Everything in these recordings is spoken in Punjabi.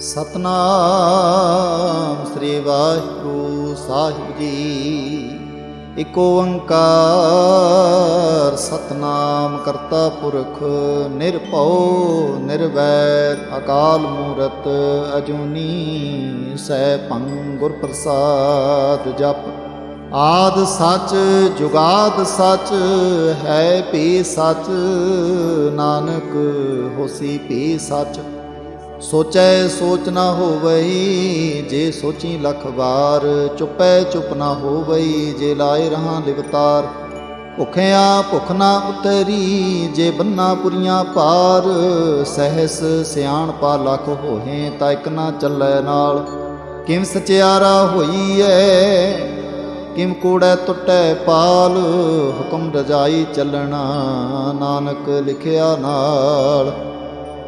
ਸਤਨਾਮ ਸ੍ਰੀ ਵਾਹਿਗੁਰੂ ਸਾਹਿਬ ਜੀ। ਇਕ ਓੰਕਾਰ ਸਤਨਾਮ ਕਰਤਾ ਪੁਰਖ ਨਿਰਭਉ ਨਿਰਵੈਰ ਅਕਾਲ ਮੂਰਤ ਅਜੂਨੀ ਸੈਭੰ ਗੁਰ ਪ੍ਰਸਾਦ ਜਪ। ਆਦ ਸੱਚ ਜੁਗਾਦ ਸੱਚ ਹੈ ਭੀ ਸੱਚ, ਨਾਨਕ ਹੋਸੀ ਭੀ ਸੱਚ। ਸੋਚੈ ਸੋਚ ਨਾ ਹੋਵਈ, ਜੇ ਸੋਚੀ ਲਖ ਵਾਰ। ਚੁਪੈ ਚੁਪ ਨਾ ਹੋਵਈ, ਜੇ ਲਾਏ ਰਹਾ ਲਿਵਤਾਰ। ਭੁਖਿਆ ਭੁਖ ਨਾ ਉਤਰੀ, ਜੇ ਬੰਨਾ ਪੁਰੀਆਂ ਪਾਰ। ਸਹਿਸ ਸਿਆਣ ਪਾ ਲਖ ਹੋਹੇ, ਤਾਂ ਇਕ ਨਾ ਚੱਲੈ ਨਾਲ। ਕਿਮ ਸਚਿਆਰਾ ਹੋਈਐ, ਕਿਮ ਕੂੜੈ ਟੁੱਟੈ ਪਾਲ। ਹੁਕਮ ਰਜਾਈ ਚੱਲਣਾ, ਨਾਨਕ ਲਿਖਿਆ ਨਾਲ।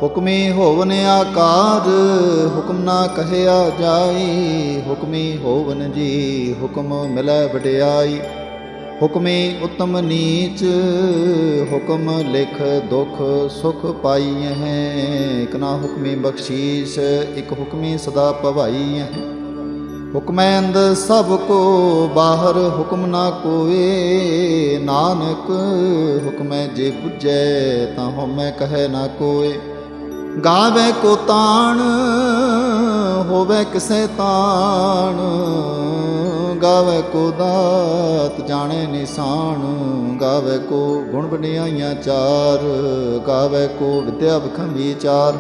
ਹੁਕਮੀ ਹੋਵਨ ਆਕਾਰ, ਹੁਕਮ ਨਾ ਕਹਿਆ ਜਾਈ। ਹੁਕਮੀ ਹੋਵਨ ਜੀ, ਹੁਕਮ ਮਿਲੈ ਵਡਿਆਈ। ਹੁਕਮੀ ਉਤਮ ਨੀਚ, ਹੁਕਮ ਲਿਖ ਦੁਖ ਸੁਖ ਪਾਈਐ। ਇਕ ਨਾ ਹੁਕਮੀ ਬਖਸ਼ੀਸ਼, ਇਕ ਹੁਕਮੀ ਸਦਾ ਭਵਾਈ ਹੈ। ਹੁਕਮੈ ਅੰਦਰ ਸਭ ਕੋ, ਬਾਹਰ ਹੁਕਮ ਨਾ ਕੋਏ। ਨਾਨਕ ਹੁਕਮੈ ਜੇ ਬੁਝੈ, ਤਾਂ ਹਉਮੈ ਕਹੈ ਨਾ ਕੋਏ। ਗਾਵੇ ਕੋ ਤਾਣ, ਹੋਵੇ ਕਿਸੇ ਤਾਣ। ਗਾਵੇ ਕੋ ਦਾਤ, ਜਾਣੇ ਨਿਸ਼ਾਨ। ਗਾਵੇ ਕੋ ਗੁਣ ਵਡਿਆਈਆਂ ਚਾਰ, ਗਾਵੇ ਕੋ ਵਿਦਿਆ ਵਿਖੰ ਵਿਚਾਰ।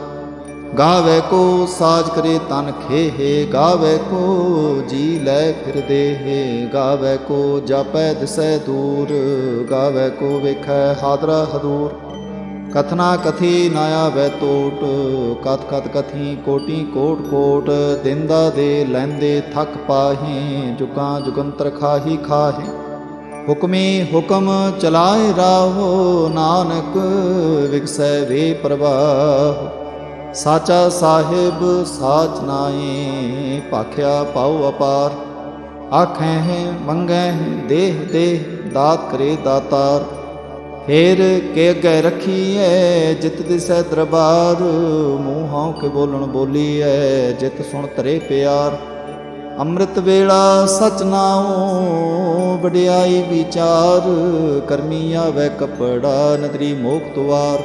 ਗਾਵੇ ਕੋ ਸਾਜ ਕਰੇ ਤਨ ਖੇਹੇ, ਗਾਵੇ ਕੋ ਜੀ ਲੈ ਫਿਰ ਦੇਹੇ। ਗਾਵੇ ਕੋ ਜਾਪੈ ਦਿਸੈ ਦੂਰ, ਗਾਵੇ ਕੋ ਵੇਖੈ ਹਾਦਰਾ ਹਦੂਰ। ਕਥਨਾ ਕਥੀ ਨਾ ਆਵੈ ਟੋਟ, ਕਥ ਕਥ ਕਥੀ ਕੋਟੀ ਕੋਟ ਕੋਟ। ਦਿੰਦਾ ਦੇ ਲੈਂਦੇ ਥਕ ਪਾਹੇ, ਜੁਗਾਂ ਜੁਗੰਤਰ ਖਾਹੀ ਖਾਹੇ। ਹੁਕਮੀ ਹੁਕਮ ਚਲਾਏ ਰਾਹੋ, ਨਾਨਕ ਵਿਗਸੈ ਵੇ ਪ੍ਰਵਾਹ। ਸਾਚਾ ਸਾਹਿਬ ਸਾਚ ਨਾਏ, ਭਾਖਿਆ ਪਾਉ ਅਪਾਰ। ਆਖੈ ਹੈ ਮੰਗੈ ਹੈ ਦੇਹ ਦੇਹ, ਦਾਤ ਕਰੇ ਦਾਤਾਰ। ਫੇਰ ਕੇ ਅੱਗੇ ਰੱਖੀਐ, ਜਿਤ ਦਿਸੈ ਦਰਬਾਰ। ਮੂੰਹਾਂ ਕੇ ਬੋਲਣ ਬੋਲੀਐ, ਜਿਤ ਸੁਣ ਧਰੇ ਪਿਆਰ। ਅੰਮ੍ਰਿਤ ਵੇਲਾ ਸਚ ਨਾਉ, ਵਡਿਆਈ ਵਿਚਾਰ। ਕਰਮੀ ਆਵੈ ਕਪੜਾ, ਨਦਰੀ ਮੋਖ ਦੁਆਰ।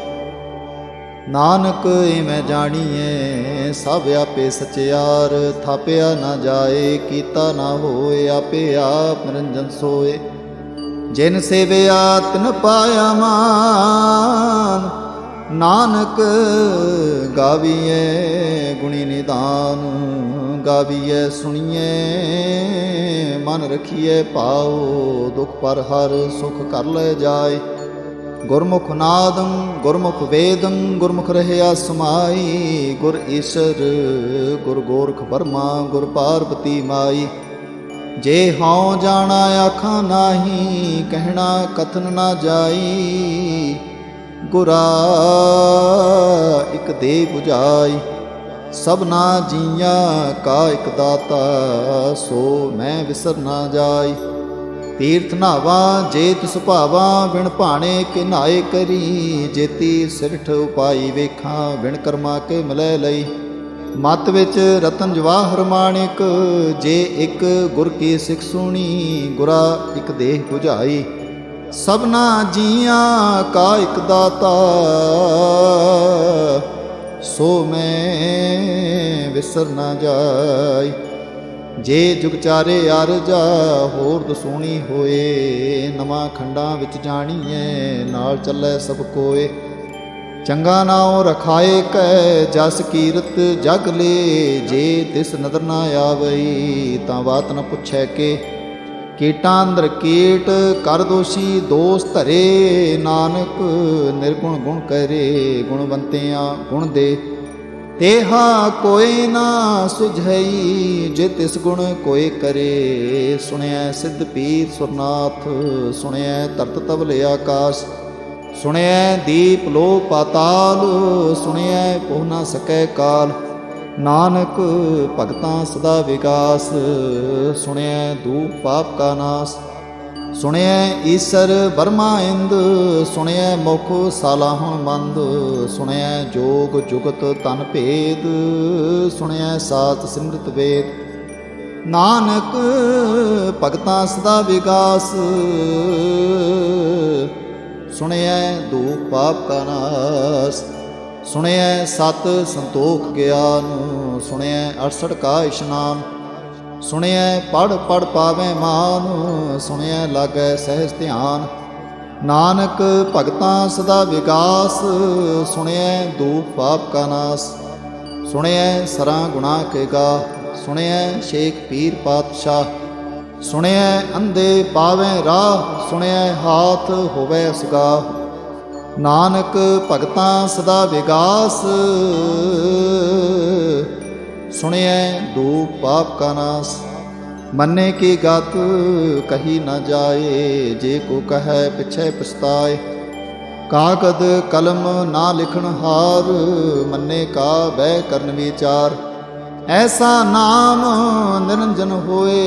ਨਾਨਕ ਇਵੇਂ ਜਾਣੀਐ, ਸਭ ਆਪੇ ਸਚਿਆਰ। ਥਾਪਿਆ ਨਾ ਜਾਏ, ਕੀਤਾ ਨਾ ਹੋਏ, ਆਪੇ ਆਪ ਨਿਰੰਜਨ ਸੋਏ। ਜਿਨ ਸੇਵਿਆ ਤਿਨ ਪਾਇਆ ਮਾਨ, ਨਾਨਕ ਗਾਵੀਐ ਗੁਣੀ ਨਿਧਾਨ। ਗਾਵੀਐ ਸੁਣੀਐ ਮਨ ਰਖੀਐ ਭਾਉ, ਦੁਖ ਪਰ ਹਰ ਸੁਖ ਕਰ ਲੈ ਜਾਏ। ਗੁਰਮੁਖ ਨਾਦੰ ਗੁਰਮੁਖ ਵੇਦੰ, ਗੁਰਮੁਖ ਰਹਿਆ ਸਮਾਈ। ਗੁਰ ਈਸਰ ਗੁਰ ਗੋਰਖ ਬਰਮਾ, ਗੁਰ ਪਾਰਬਤੀ ਮਾਈ। ਜੇ ਹਉ ਜਾਣਾ ਆਖਾਂ ਨਾਹੀ, ਕਹਿਣਾ ਕਥਨ ਨਾ ਜਾਈ। ਗੁਰਾ ਇਕ ਦੇ 부ਝਾਈ, ਸਭਨਾ ਜੀਆਂ ਕਾ ਇਕ ਦਾਤਾ। ਸੋ ਮੈਂ ਵਿਸਰ ਨਾ ਜਾਈ। ਤੀਰਥ ਨਾਵਾ ਜੇ ਤਿਸ ਭਾਵਾ, ਬਿਨ ਭਾਣੇ ਕੇ ਨਾਏ ਕਰੀ। ਜੇਤੀ ਸਿਰਠ ਉਪਾਈ ਵੇਖਾਂ, ਬਿਨ ਕਰਮਾ ਕੇ ਮਿਲੈ ਲਈ। ਮਤ ਵਿੱਚ ਰਤਨ ਜਵਾਹਰ ਮਾਣਿਕ, ਜੇ ਇੱਕ ਗੁਰ ਕੀ ਸਿੱਖ ਸੁਣੀ। ਗੁਰਾ ਇਕ ਦੇਹ 부ਝਾਈ, ਸਭਨਾ ਜੀਆਂ ਕਾ ਇਕ ਦਾਤਾ। ਸੋ ਮੈਂ ਵਿਸਰ ਨਾ ਜਾਈ। ਜੇ ਜੁਗ ਚਾਰੇ ਅਰਜਾ, ਹੋਰ ਦਸੂਣੀ ਹੋਏ। ਨਵਾਂ ਖੰਡਾਂ ਵਿੱਚ ਜਾਣੀਐ, ਨਾਲ ਚੱਲੈ ਸਭ ਕੋਏ। ਚੰਗਾ ਨਾਉ ਰਖਾਏ ਕੈ, ਜਸ ਕੀਰਤ ਜਗ ਲੇ। ਜੇ ਤਿਸ ਨਦਰ ਨਾ ਆਵਈ, ਤਾਂ ਬਾਤ ਨ ਪੁੱਛੈ ਕੇ। ਕੀਟਾਂ ਅੰਦਰ ਕੀਟ ਕਰ ਦੋਸ਼ੀ, ਦੋਸ ਧਰੇ। ਨਾਨਕ ਨਿਰਗੁਣ ਗੁਣ ਕਰੇ, ਗੁਣਵੰਤਿਆਂ ਗੁਣ ਦੇ। ਤੇਹਾ ਕੋਈ ਨਾ ਸੁਝਈ, ਜੇ ਤਿਸ ਗੁਣ ਕੋਈ ਕਰੇ। ਸੁਣਿਐ ਸਿੱਧ ਪੀਰ ਸੁਰਨਾਥ, ਸੁਣਿਐ ਤਰਤ ਤਵਲ ਆਕਾਸ਼। ਸੁਣਿਐ ਦੀਪ ਲੋ ਪਾਤਾਲ, ਸੁਣਿਐ ਪਹੁ ਨਾ ਸਕੈ ਕਾਲ। ਨਾਨਕ ਭਗਤਾਂ ਸਦਾ ਵਿਗਾਸ, ਸੁਣਿਐ ਦੂਪ ਪਾਪ ਕਾ ਨਾਸ। ਸੁਣਿਐ ਈਸਰ ਬਰਮਾ ਇੰਦ, ਸੁਣਿਐ ਮੁਖ ਸਾਲਾਹਣ ਬੰਦ, ਸੁਣਿਐ ਜੋਗ ਜੁਗਤ ਤਨ ਭੇਦ, ਸੁਣਿਐ ਸਾਤ ਸਿਮਰਤ ਵੇਦ। ਨਾਨਕ ਭਗਤਾਂ ਸਦਾ ਵਿਗਾਸ, ਸੁਣਿਐ ਦੂਖ ਪਾਪ ਕਾ ਨਾਸ। ਸੁਣਿਐ ਸਤ ਸੰਤੋਖ ਗਿਆਨ, ਸੁਣਿਐ 68 ਕਾ ਇਸ਼ਨਾਨ। ਸੁਣਿਐ ਪੜ ਪੜ ਪਾਵੈ ਮਾਨ, ਸੁਣਿਐ ਲਾਗੈ ਸਹਿਜ ਧਿਆਨ। ਨਾਨਕ ਭਗਤਾਂ ਸਦਾ ਵਿਗਾਸ, ਸੁਣਿਐ ਦੂਖ ਪਾਪ ਕਾ ਨਾਸ। ਸੁਣਿਐ ਸਰਾਂ ਗੁਨਾਹ ਕੇ ਗਾ, ਸੁਣਿਐ ਸ਼ੇਖ ਪੀਰ ਪਾਤਸ਼ਾਹ। ਸੁਣਿਐ ਅੰਧੇ ਪਾਵੈ ਰਾਹ, ਸੁਣਿਐ ਹਾਥ ਹੋਵੈ ਸੁਗਾਹ। ਨਾਨਕ ਭਗਤਾਂ ਸਦਾ ਵਿਗਾਸ, ਸੁਣਿਐ ਦੂਖ ਪਾਪ ਕਾ ਨਾਸ। ਮੰਨੇ ਕੀ ਗਤ ਕਹੀ ਨ ਜਾਏ, ਜੇ ਕੋ ਕਹੈ ਪਿਛੈ ਪਛਤਾਏ। ਕਾਗਦ ਕਲਮ ਨਾ ਲਿਖਣ ਹਾਰ, ਮੰਨੇ ਕਾ ਬਹਿ ਕਰਨ ਵਿਚਾਰ। ਐਸਾ ਨਾਮ ਨਿਰੰਜਨ ਹੋਏ,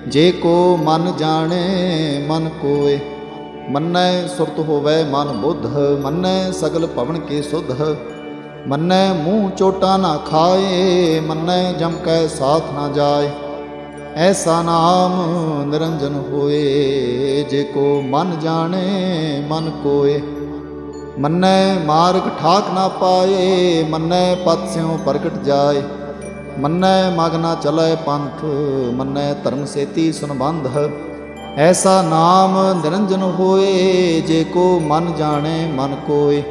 ਜੇ ਕੋ ਮਨ ਜਾਣੇ ਮਨ ਕੋਏ। ਮੰਨੈ ਸੁਰਤ ਹੋਵੈ ਮਨ ਬੁੱਧ, ਮੰਨੈ ਸਗਲ ਭਵਨ ਕੇ ਸੁਧ। ਮੰਨੈ ਮੂੰਹ ਚੋਟਾ ਨਾ ਖਾਏ, ਮੰਨੈ ਜਮ ਕੈ ਸਾਥ ਨਾ ਜਾਏ। ਐਸਾ ਨਾਮ ਨਿਰੰਜਨ ਹੋਏ, ਜੇ ਕੋ ਮਨ ਜਾਣੇ ਮਨ ਕੋਏ। ਮੰਨੈ ਮਾਰਗ ਠਾਕ ਨਾ ਪਾਏ, ਮੰਨੈ ਪਤ ਸਿਉ ਪ੍ਰਗਟ ਜਾਏ। ਮੰਨੈ ਮਗ ਨਾ ਚਲੈ ਪੰਥ, ਮੰਨੈ ਧਰਮ ਸੇਤੀ ਸੁਨਬੰਧ। ਐਸਾ ਨਾਮ ਨਿਰੰਜਨ ਹੋਏ, ਜੇ ਕੋ ਮਨ ਜਾਣੇ ਮਨ ਕੋਏ।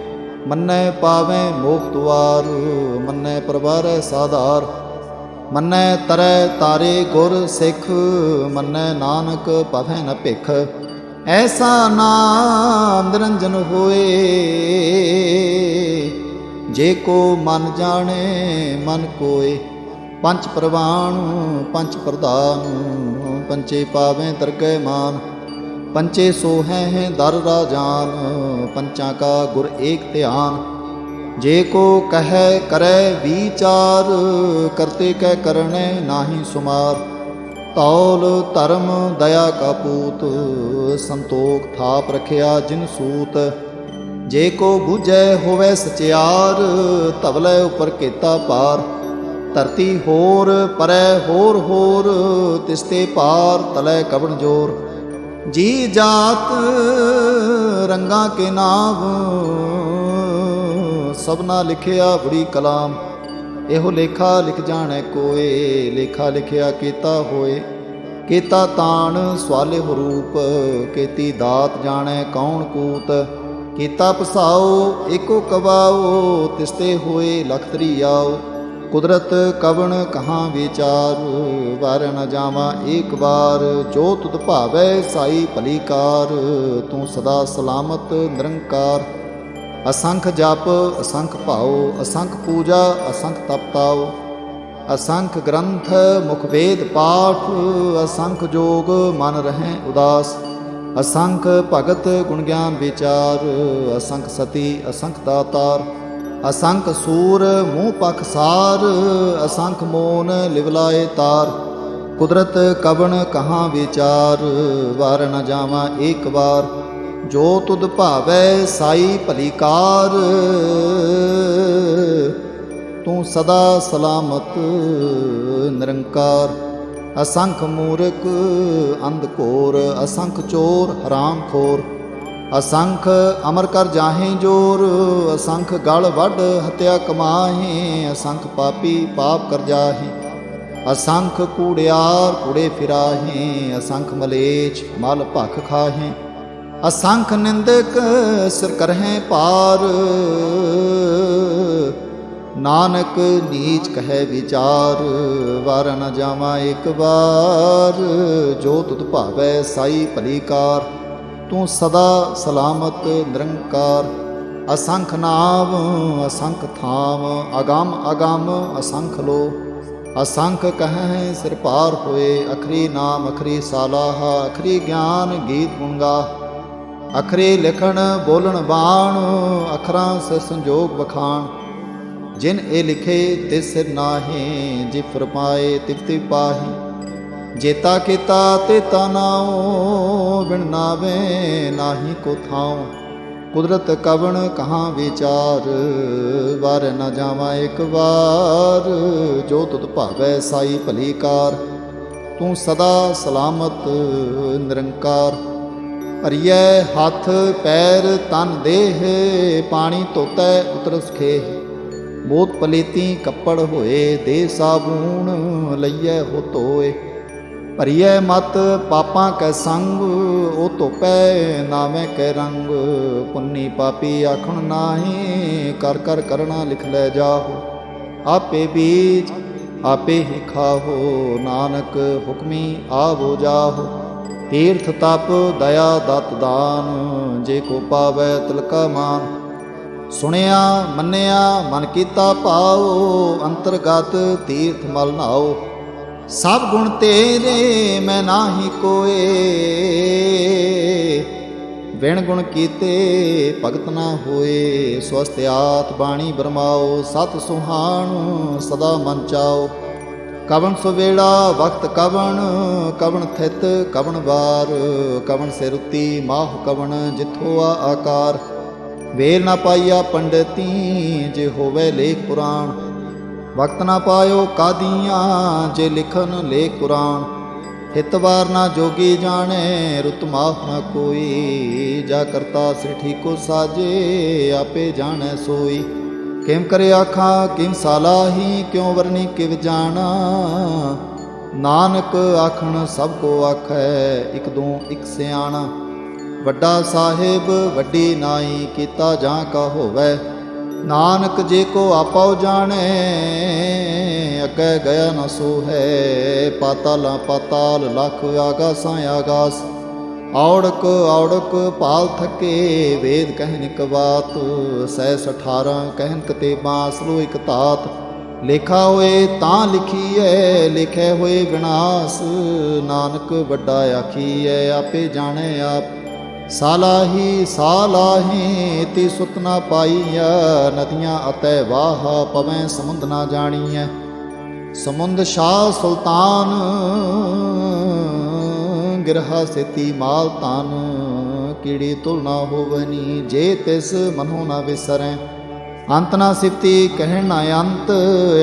ਮੰਨੈ ਪਾਵੈ ਮੋਖ ਦੁਆਰ, ਮੰਨੈ ਪ੍ਰਵਾਰੈ ਸਾਧਾਰ। ਮੰਨੈ ਤਰੈ ਤਾਰੇ ਗੁਰ ਸਿੱਖ, ਮੰਨੈ ਨਾਨਕ ਭਵੈ ਨ ਭਿਖ। ਐਸਾ ਨਾਮ ਨਿਰੰਜਨ ਹੋਏ, ਜੇ ਕੋ ਮਨ ਜਾਣੇ ਮਨ ਕੋਏ। ਪੰਚ ਪ੍ਰਵਾਣ ਪੰਚ ਪ੍ਰਧਾਨ, ਪੰਚੇ ਪਾਵੈ ਦਰਗਹਿ ਮਾਨ। ਪੰਚੇ ਸੋਹੈ ਦਰ ਰਾਜਾਨ, ਪੰਚਾਂ ਕਾ ਗੁਰ ਏਕ ਧਿਆਨ। ਜੇ ਕੋ ਕਹੈ ਕਰੈ ਵਿਚਾਰ, ਕਰਤੇ ਕੈ ਕਰਣੈ ਨਾਹੀ ਸੁਮਾਰ। ਤੌਲ ਧਰਮ ਦਇਆ ਕਾ ਪੂਤ, ਸੰਤੋਖ ਥਾਪ ਰਖਿਆ ਜਿਨ ਸੂਤ। ਜੇ ਕੋ ਬੁਝੈ ਹੋਵੈ ਸਚਿਆਰ, ਧਵਲੇ ਉਪਰ ਕੀਤਾ ਪਾਰ। ਧਰਤੀ ਹੋਰ ਪਰੈ ਹੋਰ ਹੋਰ, ਤਿਸਤੇ ਪਾਰ ਤਲੈ ਕਵਣ ਜੋਰ। ਜੀ ਜਾਤ ਰੰਗਾਂ ਕੇ ਨਾਮ, ਸਭਨਾ ਲਿਖਿਆ ਬੜੀ ਕਲਾਮ। ਇਹੋ ਲੇਖਾ ਲਿਖ ਜਾਣੈ ਕੋਏ, ਲੇਖਾ ਲਿਖਿਆ ਕੀਤਾ ਹੋਏ। ਕੀਤਾ ਤਾਣ ਸਵਾਲੇ ਰੂਪ, ਕੀਤੀ ਦਾਤ ਜਾਣੈ ਕੌਣ ਕੂਤ। ਕੀਤਾ ਪਸਾਓ ਏਕੋ ਕਵਾਓ, ਤਿਸਤੇ ਹੋਏ ਲਖ ਤ੍ਰਿਆਓ। ਕੁਦਰਤ ਕਵਣ ਕਹਾਂ ਵਿਚਾਰ, ਵਾਰ ਨ ਜਾਵਾਂ ਏਕ ਵਾਰ। ਜੋ ਤੁਧ ਭਾਵੈ ਸਾਈ ਭਲੀ ਕਾਰ, ਤੂੰ ਸਦਾ ਸਲਾਮਤ ਨਿਰੰਕਾਰ। ਅਸੰਖ ਜਪ ਅਸੰਖ ਭਾਉ, ਅਸੰਖ ਪੂਜਾ ਅਸੰਖ ਤਪਤਾਉ। ਅਸੰਖ ਗ੍ਰੰਥ ਮੁਖ ਵੇਦ ਪਾਠ, ਅਸੰਖ ਜੋਗ ਮਨ ਰਹਿ ਉਦਾਸ। ਅਸੰਖ ਭਗਤ ਗੁਣ ਗਿਆਨ ਵਿਚਾਰ, ਅਸੰਖ ਸਤੀ ਅਸੰਖ ਦਾਤਾਰ। ਅਸੰਖ ਸੂਰ ਮੂੰਹ ਪਖਸਾਰ, ਅਸੰਖ ਮੋਨ ਲਿਵਲਾਏ ਤਾਰ। ਕੁਦਰਤ ਕਵਣ ਕਹਾਂ ਵਿਚਾਰ, ਵਾਰ ਨ ਜਾਵਾਂ ਏਕ ਵਾਰ। ਜੋ ਤੁਧ ਭਾਵੈ ਸਾਈ ਭਲੀ ਕਾਰ, ਤੂੰ ਸਦਾ ਸਲਾਮਤ ਨਿਰੰਕਾਰ। ਅਸੰਖ ਮੂਰਖ ਅੰਧ ਘੋਰ, ਅਸੰਖ ਚੋਰ ਹਰਾਮ ਖੋਰ। ਅਸੰਖ ਅਮਰ ਕਰ ਜਾਹੇ ਜੋਰ, ਅਸੰਖ ਗਲ ਵੱਢ ਹਤਿਆ ਕਮਾਹੇ। ਅਸੰਖ ਪਾਪੀ ਪਾਪ ਕਰ ਜਾਹੇ, ਅਸੰਖ ਕੂੜਿਆਰ ਕੂੜੇ ਫਿਰਾਹੇ। ਅਸੰਖ ਮਲੇਛ ਮਲ ਭਖ ਖਾਹੇ। ਅਸੰਖ ਨਿੰਦਕ ਸਿਰ ਕਰਹਿ ਪਾਰ, ਨਾਨਕ ਨੀਚ ਕਹੈ ਵਿਚਾਰ। ਵਾਰ ਨ ਜਾਵਾਂ ਏਕ ਵਾਰ, ਜੋ ਤੁਧ ਭਾਵੈ ਸਾਈ ਭਲੀ ਕਾਰ। ਤੂੰ ਸਦਾ ਸਲਾਮਤ ਨਿਰੰਕਾਰ। ਅਸੰਖ ਨਾਮ ਅਸੰਖ ਥਾਮ, ਅਗੰਮ ਅਗੰਮ ਅਸੰਖ ਲੋ। ਅਸੰਖ ਕਹੈ ਸਿਰ ਪਾਰ ਹੋਏ, ਅਖਰੀ ਨਾਮ ਅਖਰੀ ਸਾਲਾਹ। ਅਖਰੀ ਗਿਆਨ ਗੀਤ ਗੁਣ ਗਾਹ। ਅਖਰੇ ਲਿਖਣ ਬੋਲਣ ਬਾਣ, ਅਖਰਾਂ ਸਿਰ ਸੰਜੋਗ ਬਖਾਣ। ਜਿਨ ਇਹ ਲਿਖੇ ਤਿਸ ਸਿਰ ਨਾਹੀ, ਜਿ ਫਰਮਾਏ ਤਿਵ ਤਿਵ ਪਾਹੀ। जेता केता तेता नाओ, बिन नावे नाही को थाओ। कुदरत कवण कहाँ विचार, वार न जावा एक बार। जो तुध भावै साई भली कार, तू सदा सलामत निरंकार। हरियै हथ पैर तन देह, पानी धोतै उतरस खेह। बोत पलेती कपड़ होए, दे साबून लइयै हो धोए। भरियै मत पापां कै संग, ओ धोपै नावे कै रंग। पुन्नी पापी आखण नाहीं, कर कर करना लिख लै जाहो। आपे बीज आपे ही खाहो, नानक हुक्मी आवो जाहो। तीर्थ तप दया दत दान, जे को पावै तिलका मान। सुनिया मन्निया मन कीता पाओ, अंतरगत तीर्थ मल नाओ। सब गुण तेरे मैं नाही कोए, बिन गुण कीते भगत ना होए। स्वस्त्यात बाणी बरमाओ, सत सुहान सदा मन चाओ। कवन सुवेड़ा वक्त कवन, कवन थित कवन वार। कवन सिरुती माह कवन, जिथोआ आकार। वेल ना पाइया पंडिती, जे होवे लेख पुराण। वक्त ना पायो कादियाँ, जे लिखन लेख कुरान। हितवार ना जोगी जाने, रुत माफ ना कोई। जा करता सिठी को साजे, आपे जाने सोई। किम करे आखा किम सालाही, क्यों वरनी किव जाना। नानक आखण सब को आखै, इक दो इक सियाणा। वड्डा साहिब वड्डी नाई, कीता जां का होवै। नानक जे को आपो जाने, अगे गया न सो है। पाताल पाताल लख आगासां आगास। औड़क औड़क पाल थके, वेद कहन इक बात। 618 कहन कतेबां, सलो इक तात। लेखा होए तां लिखीए, लिखे होए विनाश। नानक वड्डा आखीए, आपे जाने आप। सालाही सालाही ती सुत ना पाईया, नदियाँ अतै वाह पवैं समुंद ना जाणीਐ। समुंद शाह सुल्तान, गिरहा सेती माल तान। कीड़ी तुल ना होवनी, जे तिस मनो ना विसरै। अंत ना सिफती कहण ना अंत,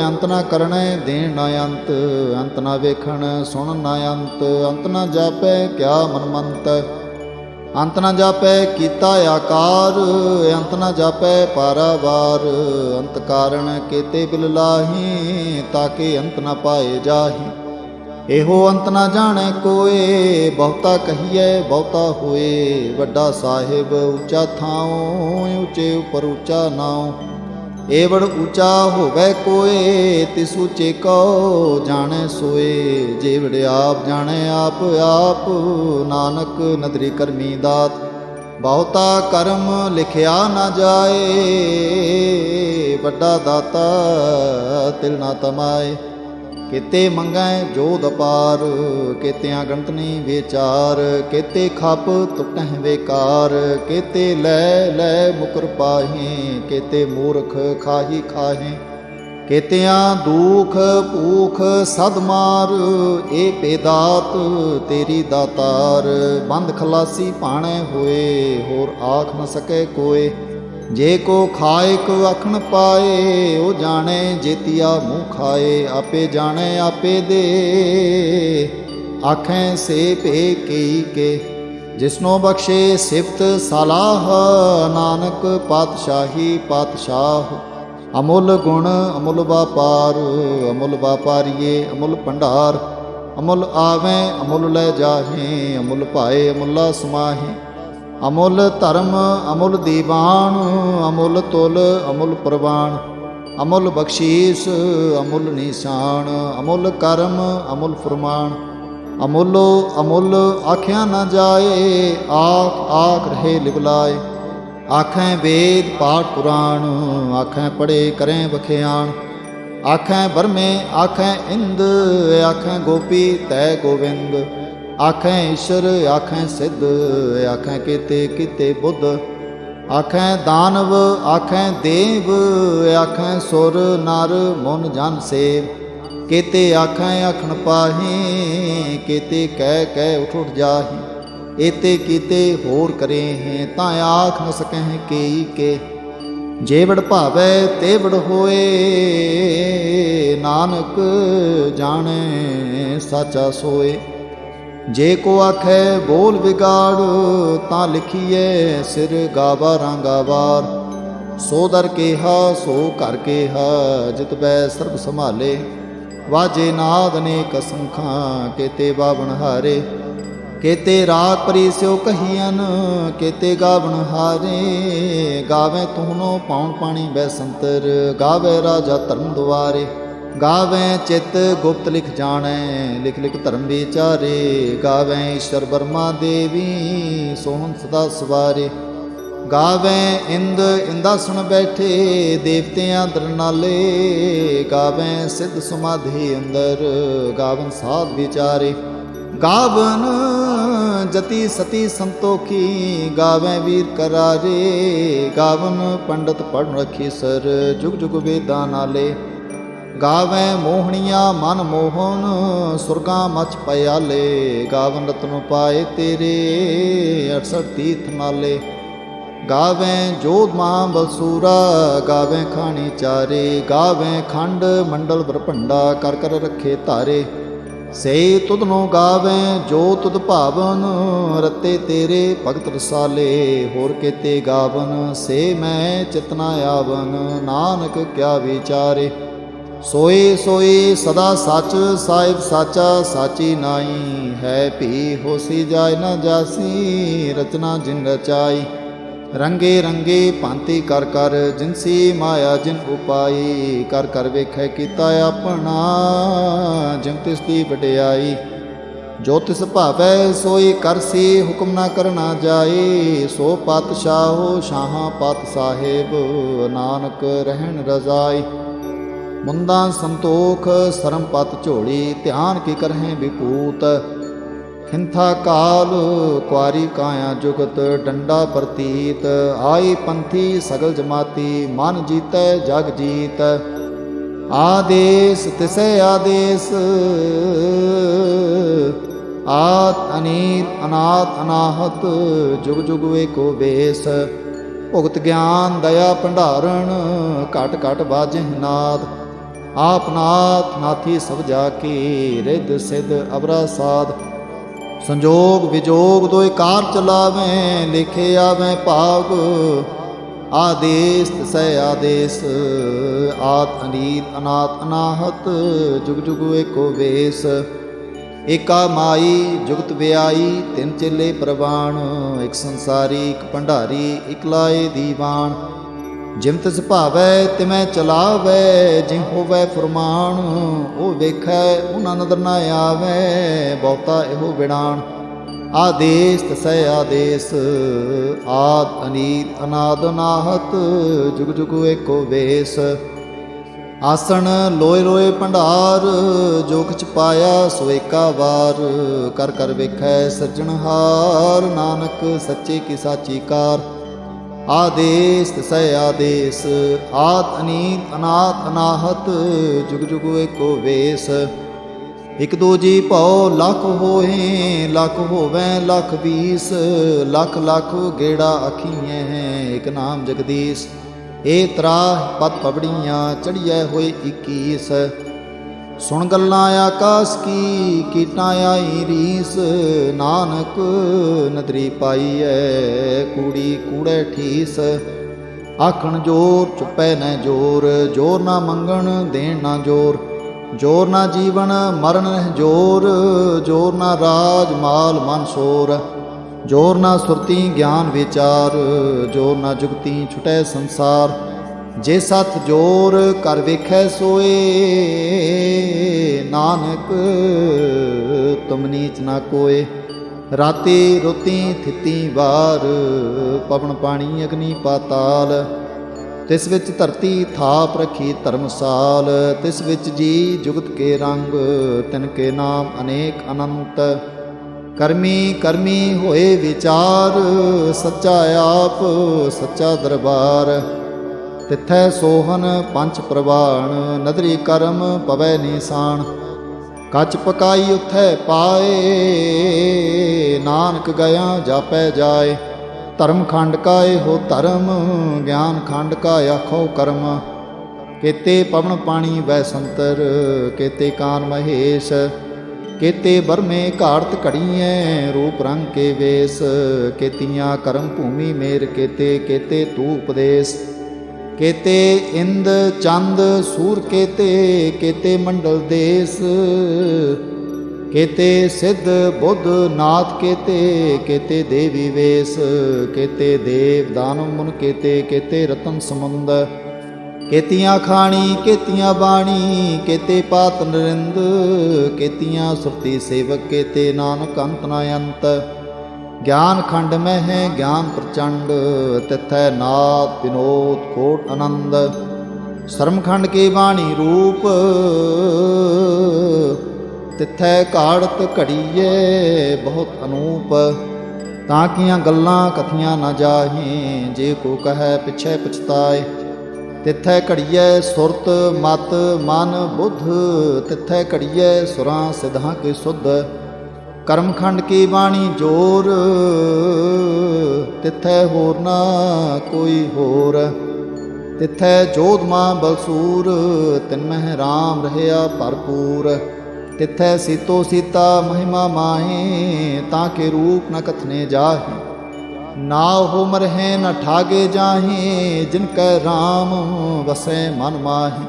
अंत ना करणे देण ना अंत। अंत ना वेखण सुण ना अंत, अंत ना जापै क्या मनमंत। अंत न जापै कीता आकार, अंत न जापै पारावार। अंत कारण केते बिल लाही, ताके अंत न पाए जाही। एहो अंत न जाने कोए, बहुता कहिए बहुता होए। वड्डा साहिब ऊंचा थाओ, ऊंचे उपर ऊंचा नाओ। एवड़ ऊंचा होवै कोए, तिस ऊंचे को जाने सोए। जेवड़ आप जाने आप आप, नानक नदरी करमी दात। बहुता कर्म लिखिया न जाए, वड्डा दाता तिल ना तमाए। केते मंगै जोध अपार, केतियां गणत नहीं विचार। केते खप टुटह बेकार, केते लै लै मुकर पाही। केते मूर्ख खाही खाहे, केतियां दुख भूख सद मार। ए बेदात तेरी दातार, बंद खलासी पाणे होए। होर आख न सके कोय, जे को खाए को अखन पाए। ओ जाने जेतिया मुँह खाए, आपे जाने आपे दे। आखें से पे कई के, जिसनो बख्शे सिफत सलाह। नानक पातशाही पातशाह, अमुल गुण अमुल व्यापार। अमुल व्यापारिये अमुल भंडार, अमुल आवें अमुल लै जाहें। अमुल पाए अमुला समाहें। अमुल धर्म अमुल दीवान, अमुल तुल अमुल प्रवान। अमुल बख्शीस अमुल निशान, अमुल कर्म अमुल फरमान। अमुलो अमुल आख्या न जाए, आख आख रहे लिबलाए। आखें वेद पाठ पुराण, आखें पढ़े करें बख्यान। आखें बरमे आखें इंद, आखें गोपी तै गोविंद। आखें ईश्वर आखें सिद्ध, आखें केते किते बुद्ध। आखें दानव आखें देव, आखें सुर नर मुन जन सेव। केते आखें आखन पाहे, केते कह उठ उठ जाही। एते कीते होर करे हैं, तां आख न सकह केई के। जेवड़ भावै तेवड़ होए, नानक जाने साचा सोए। जे को आखै बोल बिगाड़, तां लिखिए सिर गावारां गावार। सो दर केहा सो घर केहा, जित बै सर्ब संभाले। वाजे नाद अनेक असंखां, केते बावण हारे। केते राग परी स्यो कहियन, केते गावण हारे। गावें तुहनो पाउन पाणी बैसंतर, गावे राजा धर्म दुआरे। गावें चित गुप्त लिख जाणै, लिख लिख धर्म विचारे। गावें ईश्वर बर्मा देवी, सोहन सदा सवारे। गावें इंद इंदासन बैठे, देवतियां दरनाले। गावें सिद्ध समाधि अंदर, गावन साध विचारे। गावन जति सती संतोखी, गावें वीर करारे। गावन पंडित पढ़ रखी सर, जुग जुग वेदां नाले। गावें मोहनिया मन मोहन, सुरगा मच पयाले। गावन रतन पाए तेरे, 68 तीर्थ नाले। गावें जोध मां बलसूरा, गावें खानी चारे। गावें खंड मंडल बरभंडा, कर कर रखे तारे। से तुधनो गावें जो तुध भावन, रते तेरे भगत रसाले। होर केते गावन से मैं चितना आवन, नानक क्या विचारे। सोए सोए सदा सच, साहिब साचा साची नाई। है भी होसी जाय न जासी, रचना जिन रचाई। रंगे रंगे भांति कर कर, जिनसी माया जिन उपाई। कर कर वेखै कीता अपना, जिम तिसदी वडियाई। जो तिस भावै सोई करसी, हुक्म न करना जाए। सो पातशाहो शाहां पात साहिब, नानक रहन रजाई। मुंदा संतोख सरम पत झोली, ध्यान की करहें विपूत। हिंथा काल कुआरी काया जुगत, डंडा प्रतीत। आई पंथी सगल जमाती, मन जीतै जग जीत। आदेश तिसै आदेश, आत अनीत अनाथ अनाहत। जुग जुग एको बेस, भुगत ज्ञान दया भंडारण। घट घट बाजह नाद, आपनाथ नाथी सब जाकी। रिद सिद्ध अबरा साध, संजोग विजोग दोए कार चलावें। लिखे आवें भाग, आदेश तिसै आदेश। आत अनीत अनाथ अनाहत, जुग जुग एको वेस। एका माई जुगत व्याई, तिन चेले प्रवाण। एक संसारी एक भंडारी, एक लाए दीवान। जिम तिस भावै तिमै चलावै, जिम होवै फुरमान। ओ वेखै उना नदर न आवै, बहुता एहो बिड़ान। आदेश तिसै आदेश, आद अनीत अनाद अनाहत। जुग जुग एको वेस। आसन लोए लोए भंडार, जो किछ पाया सो एका वार। कर कर वेखै सज्जनहार, नानक सच्चे की साची कार। आदेश तिसै आदेश, आत अनीत अनाथ अनाहत। जुग जुग एको वेस। इक दो जी भौ लख होए, लख होवैं लख बीस। लख लख गेड़ा आखीएं, एक नाम जगदीश। ए त्राह पत पबड़ियाँ, चढ़िए होए 21। सुन गल्लां आकाश की, कीटां आई रीस। नानक नदरी पाईऐ, कूड़ी कूड़े ठीस। आखण जोर चुपै न जोर, जोर ना मंगण देण ना जोर। जोर ना जीवन मरण नह जोर, जोर ना राज माल मन शोर। जोर ना सुरती ज्ञान विचार, जोर ना जुगती छुटै संसार। जे सत जोर कर वेखै सोए, नानक तुम नीच ना कोय। राती रोती थिती वार, पवन पानी अग्नि पाताल। तिस विच धरती थाप रखी धर्मसाल। तिस विच जी जुगत के रंग, तिनके नाम अनेक अनंत। करमी करमी होए विचार, सच्चा आप सच्चा दरबार। ਤਿਥੈ ਸੋਹਨ ਪੰਚ ਪ੍ਰਵਾਣ, ਨਦਰੀ ਕਰਮ ਪਵੈ ਨੀਸਾਨ। ਕੱਚ ਪਕਾਈ ਉਥੈ ਪਾਏ, ਨਾਨਕ ਗਿਆ ਜਾਪੈ ਜਾਏ। ਧਰਮ ਖੰਡ ਕਾ ਇਹੋ ਧਰਮ, ਗਿਆਨ ਖੰਡ ਕਾ ਆਖੋ ਕਰਮ। ਕੇਤੇ ਪਵਨ ਪਾਣੀ ਵੈ ਸੰਤਰ, ਕੇਤੇ ਕਾਨ ਮਹੇਸ਼। ਕੇਤੇ ਬਰਮੇ ਘਾੜਤ ਘੜੀਐ, ਰੂਪ ਰੰਗ ਕੇ ਵੇਸ। ਕੇਤੀਆਂ ਕਰਮ ਭੂਮੀ ਮੇਰ ਕੇਤੇ, ਕੇਤੇ ਤੂ ਉਪਦੇਸ। ਕੇਤੇ ਇੰਦ ਚੰਦ ਸੂਰ ਕੇਤੇ, ਕੇਤੇ ਮੰਡਲ ਦੇਸ। ਕੇਤੇ ਸਿੱਧ ਬੁੱਧ ਨਾਥ ਕੇਤੇ, ਕੇਤੇ ਦੇਵੀ ਵੇਸ। ਕੇਤੇ ਦੇਵ ਦਾਨਵ ਮੁਨ ਕੇਤੇ, ਕੇਤੇ ਰਤਨ ਸਮੁੰਦ। ਕੇਤੀਆਂ ਖਾਣੀ ਕੇਤੀਆਂ ਬਾਣੀ, ਕੇਤੇ ਪਾਤ ਨਰਿੰਦ। ਕੇਤੀਆਂ ਸੁਰਤੀ ਸੇਵਕ ਕੇਤੇ, ਨਾਨਕ ਅੰਤ ਨ ਅੰਤ। ਗਿਆਨ ਖੰਡ ਮੈਂ ਹੈ ਗਿਆਨ ਪ੍ਰਚੰਡ, ਤਿਥੈ ਨਾਦ ਵਿਨੋਦ ਕੋਟ ਆਨੰਦ। ਸ਼ਰਮ ਖੰਡ ਕੀ ਬਾਣੀ ਰੂਪ, ਤਿਥੈ ਘਾੜਤ ਘੜੀਏ ਬਹੁਤ ਅਨੂਪ। ਤਾਂ ਕੀਆਂ ਗੱਲਾਂ ਕਥੀਆਂ ਨਾ ਜਾਹੇ, ਜੇ ਕੋ ਕਹੈ ਪਿਛੈ ਪਛਤਾਏ। ਤਿਥੈ ਘੜੀਐ ਸੁਰਤ ਮਤ ਮਨ ਬੁੱਧ, ਤਿਥੈ ਘੜੀਐ ਸੁਰਾਂ ਸਿਧਾਂ ਕੀ ਸੁਧ। ਕਰਮਖੰਡ ਕੀ ਬਾਣੀ ਜੋਰ, ਤਿਥੈ ਹੋਰ ਨਾ ਕੋਈ ਹੋਰ। ਤਿਥੈ ਜੋਧਮਾ ਬਲਸੂਰ, ਤਿਨ ਮਹਿ ਰਾਮ ਰਹਿਆ ਭਰਪੂਰ। ਤਿਥੈ ਸੀਤੋ ਸੀਤਾ ਮਹਿਮਾ ਮਾਹੇ, ਤਾਂ ਕੇ ਰੂਪ ਨ ਕਥਨੇ ਜਾਹੇ। ਨਾ ਹੋ ਮਰਹਿ ਨ ਠਾਗੇ ਜਾਹੇ, ਜਿਨ ਕੈ ਰਾਮ ਵਸੈ ਮਨ ਮਾਹੀ।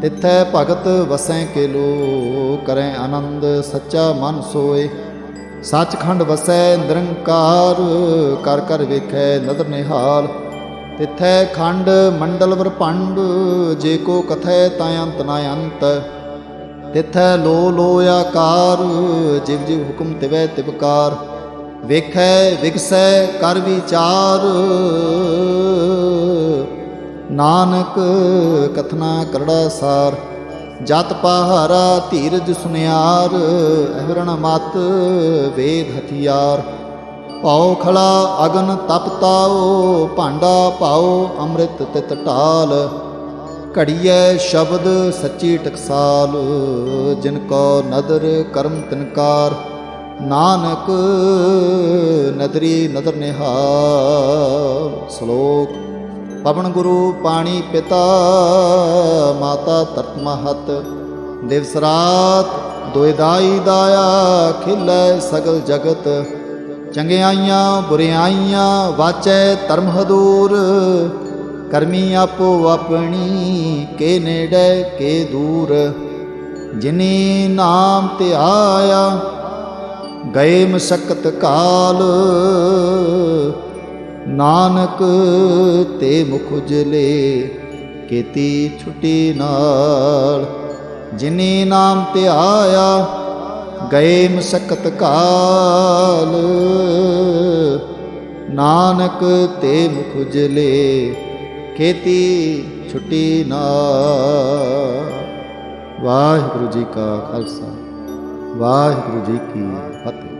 ਤਿਥੈ ਭਗਤ ਵਸੈ ਕੇ ਲੋ, ਕਰੈ ਆਨੰਦ ਸੱਚਾ ਮਨ ਸੋਏ। ਸੱਚਖੰਡ ਵਸੈ ਨਿਰੰਕਾਰ, ਕਰ ਕਰ ਵੇਖੈ ਨਦਰ ਨਿਹਾਲ। ਤਿਥੈ ਖੰਡ ਮੰਡਲ ਵਰਪੰਡ, ਜੇ ਕੋ ਕਥੈ ਤਾਂ ਅੰਤ ਨ ਅੰਤ। ਤਿਥੈ ਲੋ ਲੋ ਆਕਾਰ, ਜਿਵ ਜਿਵ ਹੁਕਮ ਤਿਵੈ ਤਿਵਕਾਰ। ਵੇਖੈ ਵਿਗਸੈ ਕਰ ਵਿਚਾਰ, ਨਾਨਕ ਕਥਨਾ ਕਰੜਾ ਸਾਰ। ਜਤ ਪਹਾਰਾ ਧੀਰਜ ਸੁਨਿਆਰ, ਅਹਰਣ ਮਤ ਵੇਦ ਹਥਿਆਰ। ਭਾਉ ਖਲਾ ਅਗਨ ਤਪ ਤਾਓ, ਭਾਂਡਾ ਪਾਓ ਅੰਮ੍ਰਿਤ ਤਿਤ ਢਾਲ। ਘੜੀਐ ਸ਼ਬਦ ਸੱਚੀ ਟਕਸਾਲ, ਜਿਨ ਕੋ ਨਦਰ ਕਰਮ ਤਿਨਕਾਰ। ਨਾਨਕ ਨਦਰੀ ਨਦਰ ਨਿਹਾਲ। ਸ਼ਲੋਕ। ਪਵਨ ਗੁਰੂ ਪਾਣੀ ਪਿਤਾ, ਮਾਤਾ ਧਰਤ ਮਹਤ। ਦਿਵਸ ਰਾਤ ਦੁਇ ਦਾਈ ਦਾਇਆ, ਖਿਲੈ ਸਗਲ ਜਗਤ। ਚੰਗਿਆਈਆਂ ਬੁਰਿਆਈਆਂ ਵਾਚੈ ਧਰਮ ਹਦੂਰ। ਕਰਮੀ ਆਪੋ ਆਪਣੀ, ਕੇ ਨੇੜੇ ਕੇ ਦੂਰ। ਜਿਨੀ ਨਾਮ ਧਿਆਇਆ, ਗਏ ਮਸਕਤ ਕਾਲ। ਨਾਨਕ ਤੇ ਮੁਖ ਉਜਲੇ, ਕੀਤੀ ਛੁਟੀ ਨਾਲ। ਜਿਨੀ ਨਾਮ ਧਿਆਇਆ, ਗਏ ਮਸਕਤ ਕਾਲ। ਨਾਨਕ ਤੇ ਮੁਖ ਉਜਲੇ, खेती छुट्टी नाल। वाहिगुरु जी का खालसा, वाहिगुरु जी की फतेह।